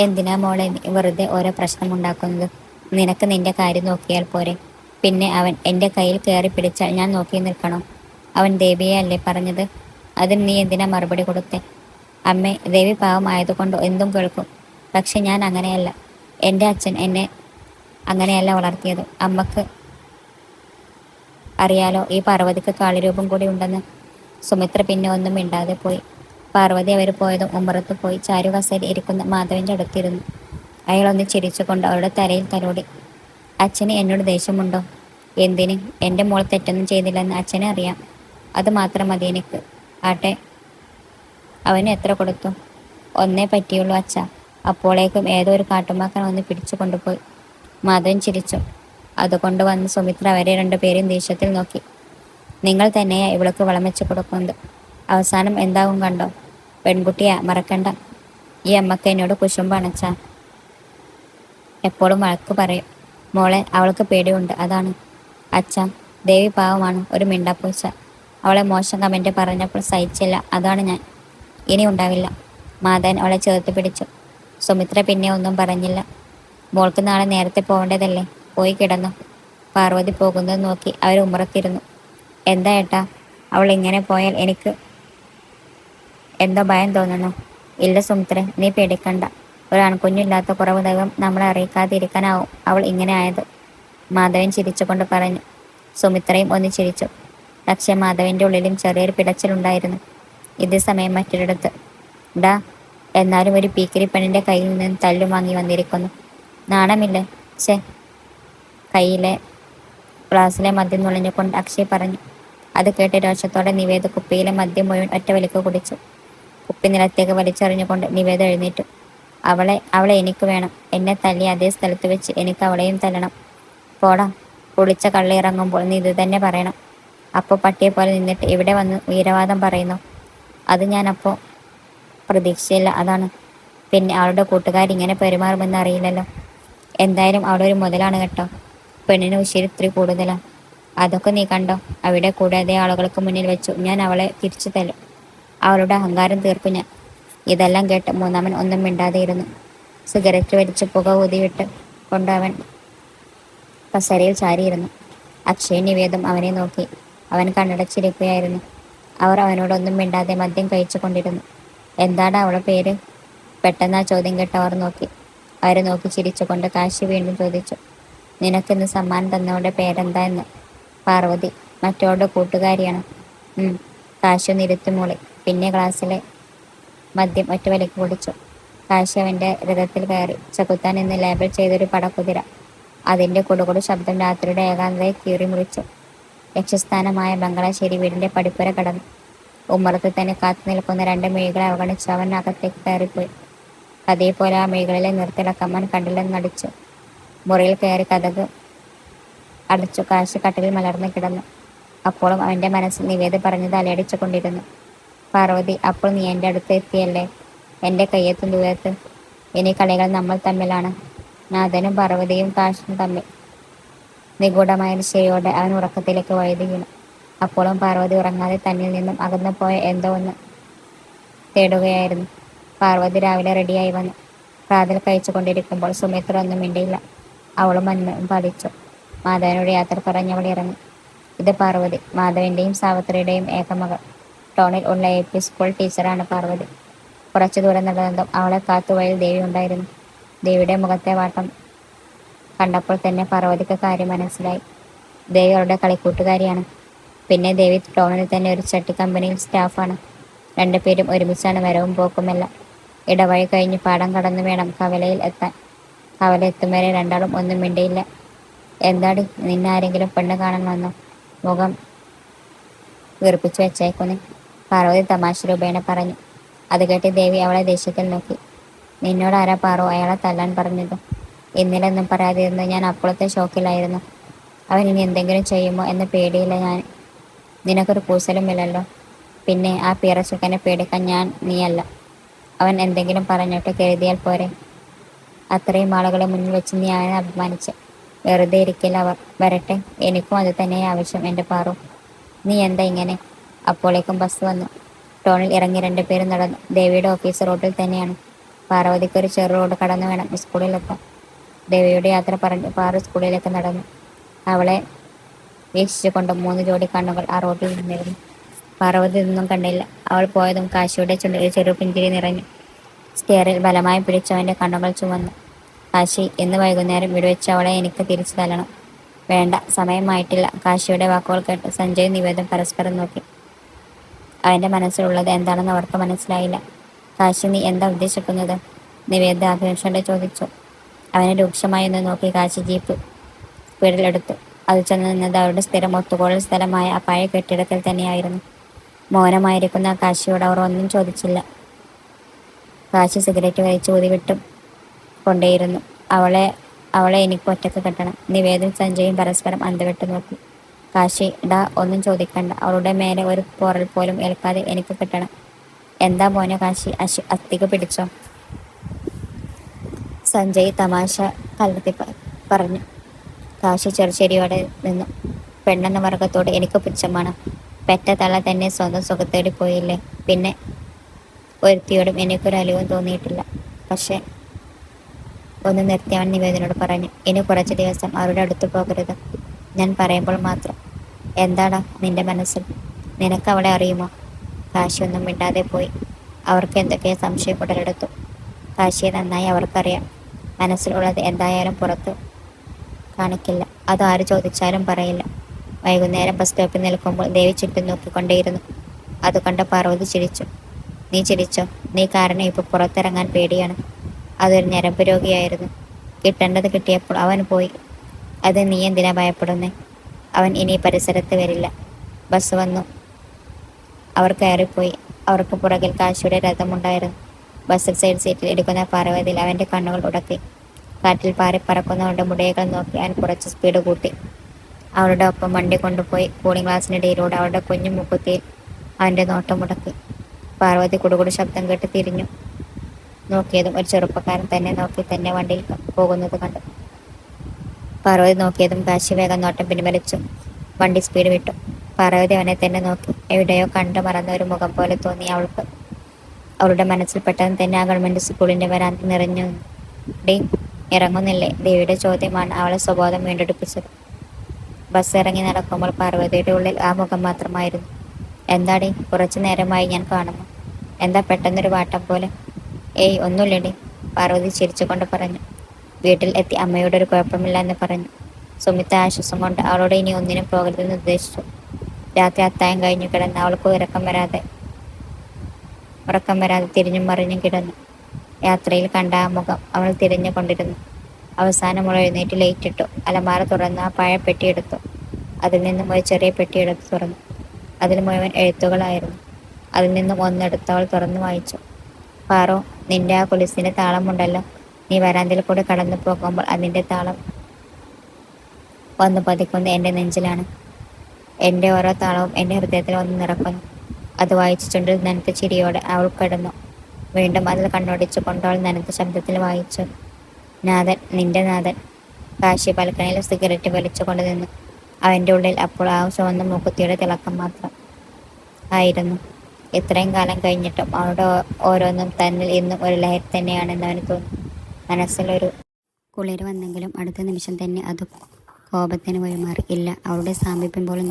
എന്തിനാ മോളെ നീ വെറുതെ ഓരോ പ്രശ്നമുണ്ടാക്കുന്നത്? നിനക്ക് നിന്റെ കാര്യം നോക്കിയാൽ പോരെ? പിന്നെ അവൻ എൻ്റെ കയ്യിൽ കയറി പിടിച്ചാൽ ഞാൻ നോക്കി നിൽക്കണോ? അവൻ ദേവിയെ അല്ലേ പറഞ്ഞത്? അതിന് നീ എന്തിനാ മറുപടി കൊടുത്തേ? അമ്മേ, ദേവി പാവം ആയതുകൊണ്ട് എന്തും കേൾക്കും. പക്ഷെ ഞാൻ അങ്ങനെയല്ല. എൻ്റെ അച്ഛൻ എന്നെ അങ്ങനെയല്ല വളർത്തിയത്. അമ്മക്ക് അറിയാലോ, ഈ പാർവതിക്ക് കാളിരൂപം കൂടി ഉണ്ടെന്ന്. സുമിത്ര പിന്നെ ഒന്നും മിണ്ടാതെ പോയി. പാർവതി അവർ പോയതും ഉമ്മറത്ത് പോയി ചാരു കസേര ഇരിക്കുന്ന മാധവന്റെ അടുത്തിരുന്നു. അയാൾ ഒന്ന് ചിരിച്ചുകൊണ്ട് അവളുടെ തലയിൽ തലോടി. അച്ഛന് എന്നോട് ദേഷ്യമുണ്ടോ? എന്തിന്? എൻ്റെ മോൾ തെറ്റൊന്നും ചെയ്തില്ലെന്ന് അച്ഛനെ അറിയാം. അത് മാത്രം മതി എനിക്ക്. ആട്ടെ, അവന് എത്ര കൊടുത്തു? ഒന്നേ പറ്റിയുള്ളൂ അച്ഛ. അപ്പോഴേക്കും ഏതോ ഒരു കാട്ടുമാക്കൻ ഒന്ന് പിടിച്ചു കൊണ്ടുപോയി. മാധവൻ ചിരിച്ചു. അതുകൊണ്ട് വന്ന് സുമിത്ര അവരെ രണ്ടുപേരെയും ദേഷ്യത്തിൽ നോക്കി. നിങ്ങൾ തന്നെയാ ഇവൾക്ക് വളം വെച്ച് കൊടുക്കുന്നത്. അവസാനം എന്താവും കണ്ടോ? പെൺകുട്ടിയാ, മറക്കണ്ട. ഈ അമ്മക്ക് എന്നോട് കുശുമ്പാണച്ചാ. എപ്പോഴും വഴക്ക് പറയും. മോളെ, അവൾക്ക് പേടിയുണ്ട്, അതാണ്. അച്ഛാ, ദേവി പാവമാണ്, ഒരു മിണ്ടാപ്പൂച്ച. അവളെ മോശം കമന്റ് പറഞ്ഞപ്പോൾ സഹിച്ചില്ല, അതാണ് ഞാൻ. ഇനി ഉണ്ടാവില്ല. മാധവൻ അവളെ ചേർത്ത് പിടിച്ചു. സുമിത്ര പിന്നെ ഒന്നും പറഞ്ഞില്ല. മോൾക്ക് നാളെ നേരത്തെ പോകേണ്ടതല്ലേ? പോയി കിടന്നു. പാർവതി പോകുന്നത് നോക്കി അവർ ഉമ്മറത്തിരുന്നു. എന്താ ഏട്ടാ, അവൾ ഇങ്ങനെ പോയാൽ എനിക്ക് എന്തോ ഭയം തോന്നുന്നു. ഇല്ല സുമിത്രേ, നീ പേടിക്കണ്ട. ഒരു ആൺകുഞ്ഞില്ലാത്ത കുറവ് ദൈവം നമ്മളെ അറിയിക്കാതിരിക്കാനാവും അവൾ ഇങ്ങനെ ആയത്. മാധവൻ ചിരിച്ചുകൊണ്ട് പറഞ്ഞു. സുമിത്രയും ഒന്ന് ചിരിച്ചു. പക്ഷേ മാധവന്റെ ഉള്ളിലും ചെറിയൊരു പിടച്ചിലുണ്ടായിരുന്നു. ഇതേ സമയം മറ്റൊരിടത്ത്. ഡാ, എന്നാലും ഒരു പീക്കിരി പെണ്ണിന്റെ കയ്യിൽ നിന്ന് തല്ലും വാങ്ങി വന്നിരിക്കുന്നു. നാണമില്ലേ? ഛേ. കയ്യിലെ ഗ്ലാസ്സിലെ മദ്യം നുഴഞ്ഞുകൊണ്ട് അക്ഷയ് പറഞ്ഞു. അത് കേട്ട് രോഷത്തോടെ നിവേദ കുപ്പിയിലെ മദ്യം മുഴുവൻ ഒറ്റ വലിക്ക് കുടിച്ചു. കുപ്പി നിലത്തേക്ക് വലിച്ചെറിഞ്ഞുകൊണ്ട് നിവേദ എഴുന്നേറ്റു. അവളെ എനിക്ക് വേണം. എന്നെ തല്ലി അതേ സ്ഥലത്ത് വെച്ച് എനിക്ക് അവളെയും തല്ലണം. പോടാ, കുളിച്ച കള്ളി ഇറങ്ങുമ്പോൾ നീ ഇത് തന്നെ പറയണം. അപ്പോൾ പട്ടിയെ പോലെ നിന്നിട്ട് ഇവിടെ വന്ന് വീരവാദം പറയുന്നു. അത് ഞാൻ അപ്പോൾ പ്രതീക്ഷിച്ചില്ല, അതാണ്. പിന്നെ അവളുടെ കൂട്ടുകാരി ഇങ്ങനെ പെരുമാറുമെന്ന് അറിയില്ലല്ലോ. എന്തായാലും അവളൊരു മുതലാണ് കേട്ടോ. പെണ്ണിന് ഉശിരി ഇത്തിരി കൂടുതലാണ്. അതൊക്കെ നീ കണ്ടോ? അവിടെ കൂടാതെ ആളുകൾക്ക് മുന്നിൽ വെച്ചു ഞാൻ അവളെ തിരിച്ചു തല്ലും. അവളുടെ അഹങ്കാരം തീർക്കും ഞാൻ. ഇതെല്ലാം കേട്ട് മൂന്നാമൻ ഒന്നും മിണ്ടാതെയിരുന്നു. സിഗരറ്റ് വലിച്ച് പുക ഊതിവിട്ട് കൊണ്ടവൻ കസേരയിൽ ചാരിയിരുന്നു. അക്ഷയ് നിവേദം അവനെ നോക്കി. അവൻ കണ്ണടച്ചിരിക്കുകയായിരുന്നു. അവർ അവനോടൊന്നും മിണ്ടാതെ മദ്യം കഴിച്ചു കൊണ്ടിരുന്നു. എന്താണ് അവളുടെ പേര്? പെട്ടെന്ന് ആ ചോദ്യം കേട്ട് അവർ നോക്കി. അവരെ നോക്കി ചിരിച്ചുകൊണ്ട് കാശി വീണ്ടും ചോദിച്ചു. നിനക്കിന്ന് സമ്മാനം തന്നവളുടെ പേരെന്താ എന്ന്? പാർവതി. മറ്റവളുടെ കൂട്ടുകാരിയാണ്. കാശി നിരുത്തുമൂളി. പിന്നെ ക്ലാസ്സിലെ മദ്യം ഒറ്റ വലിക്ക് കുടിച്ചു. കാശി അവൻ്റെ രഥത്തിൽ കയറി. ചകുത്താൻ എന്ന് ലേബൽ ചെയ്തൊരു പടക്കുതിര. അതിൻ്റെ കുടുകുടു ശബ്ദം രാത്രിയുടെ ഏകാന്തതയെ കീറി മുറിച്ചു. ലക്ഷ്യസ്ഥാനമായ ബംഗളശ്ശേരി വീടിൻ്റെ പടിപ്പുര കടന്നു. ഉമ്മറത്ത് തന്നെ കാത്തു നിൽക്കുന്ന രണ്ട് മെയ്കളെ അവഗണിച്ച് അവൻ അകത്തേക്ക് കയറിപ്പോയി. അതേപോലെ ആ മെയ്കളിലെ നിർത്തിളക്കമ്മൻ കണ്ടില്ലെന്ന് നടിച്ചു. മുറിയിൽ കയറി കതക് അടച്ചു. കാശി കട്ടിലിൽ മലർന്നു കിടന്നു. അപ്പോഴും അവൻ്റെ മനസ്സിൽ നിവേദ പറഞ്ഞത് അലയടിച്ചു കൊണ്ടിരുന്നു. പാർവതി, അപ്പോൾ നീ എൻ്റെ അടുത്ത് എത്തിയല്ലേ? എൻ്റെ കയ്യെത്തും ദൂരത്ത്. ഇനി കളികൾ നമ്മൾ തമ്മിലാണ്. നാഥനും പാർവതിയും കാശും തമ്മിൽ. നിഗൂഢമായ ശരിയോടെ അവൻ ഉറക്കത്തിലേക്ക് വഴുതി വീണു. അപ്പോഴും പാർവതി ഉറങ്ങാതെ തന്നിൽ നിന്നും അകന്നു പോയ എന്തോ ഒന്ന് തേടുകയായിരുന്നു. പാർവതി രാവിലെ റെഡിയായി വന്നു. പ്രാതൽ കഴിച്ചു കൊണ്ടിരിക്കുമ്പോൾ സുമിത്ര ഒന്നും മിണ്ടിയില്ല. അവളും മന്മയും പാലിച്ചു. മാധവനോട് യാത്ര പറഞ്ഞവൾ ഇറങ്ങി. ഇത് പാർവതി, മാധവന്റെയും സാവിത്രിയുടെയും ഏകമകൾ. ടൗണിൽ ഉള്ള AP സ്കൂൾ ടീച്ചറാണ് പാർവതി. കുറച്ചു ദൂരം നടന്നതും അവളെ കാത്തുവഴിയിൽ ദേവി ഉണ്ടായിരുന്നു. ദേവിയുടെ മുഖത്തെ വാട്ടം കണ്ടപ്പോൾ തന്നെ പാർവതിക്ക് കാര്യം മനസ്സിലായി. ദേവി അവളുടെ കളിക്കൂട്ടുകാരിയാണ്. പിന്നെ ദേവി ടൗണിൽ തന്നെ ഒരു ചട്ടി കമ്പനിയിൽ സ്റ്റാഫാണ്. രണ്ടുപേരും ഒരുമിച്ചാണ് വരവും പോക്കുമെല്ലാം. ഇടവഴി കഴിഞ്ഞ് പാടം കടന്നു വേണം കവലയിൽ എത്താൻ. കവല എത്തും വരെ രണ്ടാളും ഒന്നും മിണ്ടിയില്ല. എന്താടി, നിന്നാരെങ്കിലും പെണ്ണ് കാണാൻ വന്നോ? മുഖം വീർപ്പിച്ചു വെച്ചേക്കുന്നേ, പാർവതി തമാശ രൂപേണ പറഞ്ഞു. അത് കേട്ട് ദേവി അവളെ ദേഷ്യത്തിൽ നോക്കി. നിന്നോട് ആരാ പാറു അയാളെ തല്ലാൻ പറഞ്ഞത്? ഇന്നലെ ഒന്നും പറയാതിരുന്നത് ഞാൻ അപ്പോഴത്തെ ഷോക്കിലായിരുന്നു. അവൻ ഇനി എന്തെങ്കിലും ചെയ്യുമോ എന്ന പേടിയില്ല ഞാൻ. നിനക്കൊരു കൂസലുമില്ലല്ലോ. പിന്നെ ആ പീറച്ചുക്കനെ പേടിക്കാൻ നീയല്ല. അവൻ എന്തെങ്കിലും പറഞ്ഞിട്ട് കരുതിയാൽ പോരെ? അത്രയും ആളുകളെ മുന്നിൽ വെച്ച് നീ അവനെ അപമാനിച്ച്. വെറുതെ ഇരിക്കില്ല അവർ. വരട്ടെ, എനിക്കും അത് തന്നെ ആവശ്യം എൻ്റെ പാറു. നീ എന്താ ഇങ്ങനെ? അപ്പോഴേക്കും ബസ് വന്നു. ടൗണിൽ ഇറങ്ങി രണ്ടുപേരും നടന്നു. ദേവിയുടെ ഓഫീസ് റോഡിൽ തന്നെയാണ്. പാർവതിക്ക് ഒരു ചെറു റോഡ് കടന്നു വേണം സ്കൂളിലെത്താൻ. ദേവിയുടെ യാത്ര പറഞ്ഞ് പാറു സ്കൂളിലേക്ക് നടന്നു. അവളെ വീക്ഷിച്ചുകൊണ്ട് 3 ജോഡി കണ്ണുകൾ ആ റോഡിൽ നിന്നിരുന്നു. പാർവതി ഇതൊന്നും കണ്ടില്ല. അവൾ പോയതും കാശിയുടെ ചുണ്ടിൽ ചെറു പുഞ്ചിരി നിറഞ്ഞു. സ്റ്റെയറിൽ ബലമായി പിടിച്ചവന്റെ കണ്ണുകൾ ചുവന്നു. കാശി, ഇന്ന് വൈകുന്നേരം ഇവിടെ വെച്ച് അവളെ എനിക്ക് തിരിച്ചു തരണം. വേണ്ട, സമയമായിട്ടില്ല. കാശിയുടെ വാക്കുകൾ കേട്ട് സഞ്ജയും നിവേദും പരസ്പരം നോക്കി. അവന്റെ മനസ്സിലുള്ളത് എന്താണെന്ന് അവർക്ക് മനസ്സിലായില്ല. കാശി, നീ എന്താ ഉദ്ദേശിക്കുന്നത്? നിവേദ ആകാംക്ഷയോടെ ചോദിച്ചു. അവനെ രൂക്ഷമായി ഒന്ന് നോക്കി കാശി ജീപ്പ് സ്പീഡിലെടുത്തു. അത് ചെന്ന് നിന്നത് അവരുടെ സ്ഥിരം ഒത്തുകൂടൽ സ്ഥലമായ ആ പഴയ കെട്ടിടത്തിൽ തന്നെയായിരുന്നു. മൗനമായിരിക്കുന്ന കാശിയോട് അവർ ഒന്നും ചോദിച്ചില്ല. കാശി സിഗരറ്റ് വലിച്ച് ഊതിവിട്ടും കൊണ്ടേയിരുന്നു. അവളെ അവളെ എനിക്ക് ഒറ്റക്ക് കെട്ടണം. നിവേദും സഞ്ജയും പരസ്പരം അന്തവിട്ട് നോക്കി. കാശി, ഡാ, ഒന്നും ചോദിക്കണ്ട. അവളുടെ മേലെ ഒരു പോറൽ പോലും ഏൽക്കാതെ എനിക്ക് കിട്ടണം. എന്താ മോനെ കാശി, അസ്ഥിക്ക് പിടിച്ചോ? സഞ്ജയ് തമാശ കലർത്തി പറഞ്ഞു. കാശി ചെറുചെരിയോടെ നിന്നു. പെണ്ണെന്ന വർഗത്തോട് എനിക്ക് പുച്ഛമാണ്. പെറ്റ തള്ള തന്നെ സ്വന്തം സുഖത്തേടി പോയില്ലേ. പിന്നെ ഒരുത്തിയോടും എനിക്കൊരു അലിവും തോന്നിയിട്ടില്ല. പക്ഷെ ഒന്ന് നിർത്തി അവൻ നിവേദനോട് പറഞ്ഞു. ഇനി കുറച്ച് ദിവസം അവരുടെ അടുത്ത് പോകരുത്. ഞാൻ പറയുമ്പോൾ മാത്രം. എന്താടാ നിന്റെ മനസ്സിൽ? നിനക്ക് അവളെ അറിയുമോ? കാശി ഒന്നും മിണ്ടാതെ പോയി. അവർക്ക് എന്തൊക്കെയോ സംശയം ഉടലെടുത്തു. കാശിയെ നന്നായി അവർക്കറിയാം. മനസ്സിലുള്ളത് എന്തായാലും പുറത്ത് കാണിക്കില്ല. അത് ആര് ചോദിച്ചാലും പറയില്ല. വൈകുന്നേരം ബസ് സ്റ്റോപ്പിൽ നിൽക്കുമ്പോൾ ദേവി ചുറ്റും നോക്കിക്കൊണ്ടേയിരുന്നു. അത് കണ്ട പാർവതി ചിരിച്ചു. നീ ചിരിച്ചോ? നീ കാരണം ഇപ്പോൾ പുറത്തിറങ്ങാൻ പേടിയാണ്. അതൊരു ഞരമ്പ് രോഗിയായിരുന്നു. കിട്ടേണ്ടത് കിട്ടിയപ്പോൾ അവൻ പോയി. അത് നീ എന്തിനാ ഭയപ്പെടുന്നേ? അവൻ ഇനി പരിസരത്ത് വരില്ല. ബസ് വന്നു. അവർ കയറിപ്പോയി. അവർക്ക് പുറകിൽ കാശിയുടെ രഥമുണ്ടായിരുന്നു. ബസ്സിൽ സൈഡ് സീറ്റിൽ ഇരിക്കുന്ന പാർവതിയിൽ അവൻ്റെ കണ്ണുകൾ ഉടക്കി. കാറ്റിൽ പാറി പറക്കുന്നവരുടെ മുടികൾ നോക്കി അവൻ കുറച്ച് സ്പീഡ് കൂട്ടി. അവളുടെ ഒപ്പം വണ്ടി കൊണ്ടുപോയി. കൂളിംഗ് ഗ്ലാസിനിടയിലൂടെ അവളുടെ കുഞ്ഞു മുക്കുത്തിയിൽ അവൻ്റെ നോട്ടം മുടക്കി. പാർവതി കുടുകുടു ശബ്ദം കേട്ട് തിരിഞ്ഞു നോക്കിയതും ഒരു ചെറുപ്പക്കാരൻ തന്നെ നോക്കി തന്നെ വണ്ടിയിൽ പോകുന്നത് കണ്ടു. പാർവതി നോക്കിയതും കാശി വേഗം നോട്ടം പിൻവലിച്ചു. വണ്ടി സ്പീഡ് വിട്ടു. പാർവതി അവനെ തന്നെ നോക്കി. എവിടെയോ കണ്ടു മറന്ന ഒരു മുഖം പോലെ തോന്നി അവൾക്ക്. അവളുടെ മനസ്സിൽ പെട്ടെന്ന് തന്നെ ആ ഗവൺമെൻറ് സ്കൂളിൻ്റെ വരാന്ത നിറഞ്ഞു. ഡി, ഇറങ്ങുന്നില്ലേ? ദേവിയുടെ ചോദ്യമാണ് അവളെ സ്വബോധം വീണ്ടെടുപ്പിച്ചത്. ബസ് ഇറങ്ങി നടക്കുമ്പോൾ പാർവതിയുടെ ഉള്ളിൽ ആ മുഖം മാത്രമായിരുന്നു. എന്താടി, കുറച്ചു നേരമായി ഞാൻ കാണുന്നു. എന്താ പെട്ടെന്നൊരു വാട്ടം പോലെ? ഏയ്, ഒന്നുമില്ലടി, പാർവതി ചിരിച്ചുകൊണ്ട് പറഞ്ഞു. വീട്ടിൽ എത്തി അമ്മയോട് ഒരു കുഴപ്പമില്ല എന്ന് പറഞ്ഞു. സുമിത്ത ആശ്വാസം കൊണ്ട് അവളോട് ഇനി ഒന്നിനും പോകരുതെന്ന് നിർദ്ദേശിച്ചു. രാത്രി അത്തായം കഴിഞ്ഞു കിടന്ന് അവൾക്ക് ഉറക്കം വരാതെ തിരിഞ്ഞും മറിഞ്ഞും കിടന്നു. യാത്രയിൽ കണ്ട ആ മുഖം അവൾ തിരിഞ്ഞു കൊണ്ടിരുന്നു. അവസാനം അവൾ എഴുന്നേറ്റ് ലൈറ്റിട്ടു. അലമാര തുറന്ന് ആ പഴയ പെട്ടിയെടുത്തു. അതിൽ നിന്നും ഒരു ചെറിയ പെട്ടിയെടുത്ത് തുറന്നു. അതിൽ മുഴുവൻ എഴുത്തുകളായിരുന്നു. അതിൽ നിന്നും ഒന്നെടുത്ത് അവൾ തുറന്നു വായിച്ചു. പാറോ, നിന്റെ ആ കുലിസിന്റെ താളമുണ്ടല്ലോ, നീ വരാന്തിൽ കൂടെ കടന്നു പോകുമ്പോൾ അതിൻ്റെ താളം വന്ന് പതിക്കുന്ന എൻ്റെ നെഞ്ചിലാണ്. എൻ്റെ ഓരോ താളവും എൻ്റെ ഹൃദയത്തിൽ വന്ന് നിറക്കുന്നു. അത് വായിച്ചു ചുണ്ടിൽ നനുത്ത ചിരിയോടെ അവൾ കിടന്നു. വീണ്ടും അതിൽ കണ്ണോടിച്ചു കൊണ്ടവൾ നനുത്ത ശബ്ദത്തിൽ വായിച്ചു. നാഥൻ, നിന്റെ നാഥൻ. കാശി ബാൽക്കണിയിൽ സിഗരറ്റ് വലിച്ചു കൊണ്ട് നിന്നു. അവൻ്റെ ഉള്ളിൽ അപ്പോൾ ആ ചുവന്ന മൂക്കുത്തിയുടെ തിളക്കം മാത്രം ആയിരുന്നു. ഇത്രയും കാലം കഴിഞ്ഞിട്ടും അവളുടെ ഓരോന്നും തന്നിൽ ഇന്നും ഒരു ലഹരി തന്നെയാണെന്ന് അവന് തോന്നി. മനസ്സിലൊരു കുളിര് വന്നെങ്കിലും അടുത്ത നിമിഷം തന്നെ അത് കോപത്തിന് വഴിമാറി. ഇല്ല, അവളുടെ സാമീപ്യം പോലും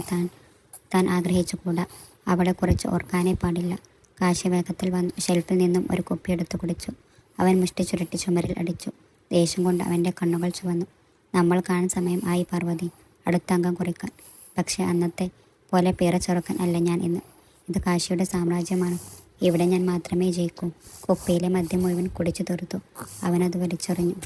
താൻ ആഗ്രഹിച്ചുകൂടാ. അവളെ കുറിച്ച് ഓർക്കാനേ പാടില്ല. കാശി വേഗത്തിൽ വന്നു ഷെൽഫിൽ നിന്നും ഒരു കുപ്പി എടുത്തു കുടിച്ചു. അവൻ മുഷ്ടി ചുരുട്ടി ചുമരിൽ അടിച്ചു. ദേഷ്യം കൊണ്ട് അവൻ്റെ കണ്ണുകൾ ചുവന്നു. നമ്മൾ കാണാൻ സമയം ആയി പാർവതി, അടുത്ത അംഗം കുറിക്കാൻ. പക്ഷേ അന്നത്തെ പോലെ പീറ ചെറുക്കൻ അല്ല ഞാൻ ഇന്ന്. ഇത് കാശിയുടെ സാമ്രാജ്യമാണ്. ഇവിടെ ഞാൻ മാത്രമേ ജയിക്കൂ. കുപ്പിയിലെ മദ്യം മുഴുവൻ കുടിച്ചു തീർത്തു. അവനത് വലിച്ചെറിഞ്ഞു.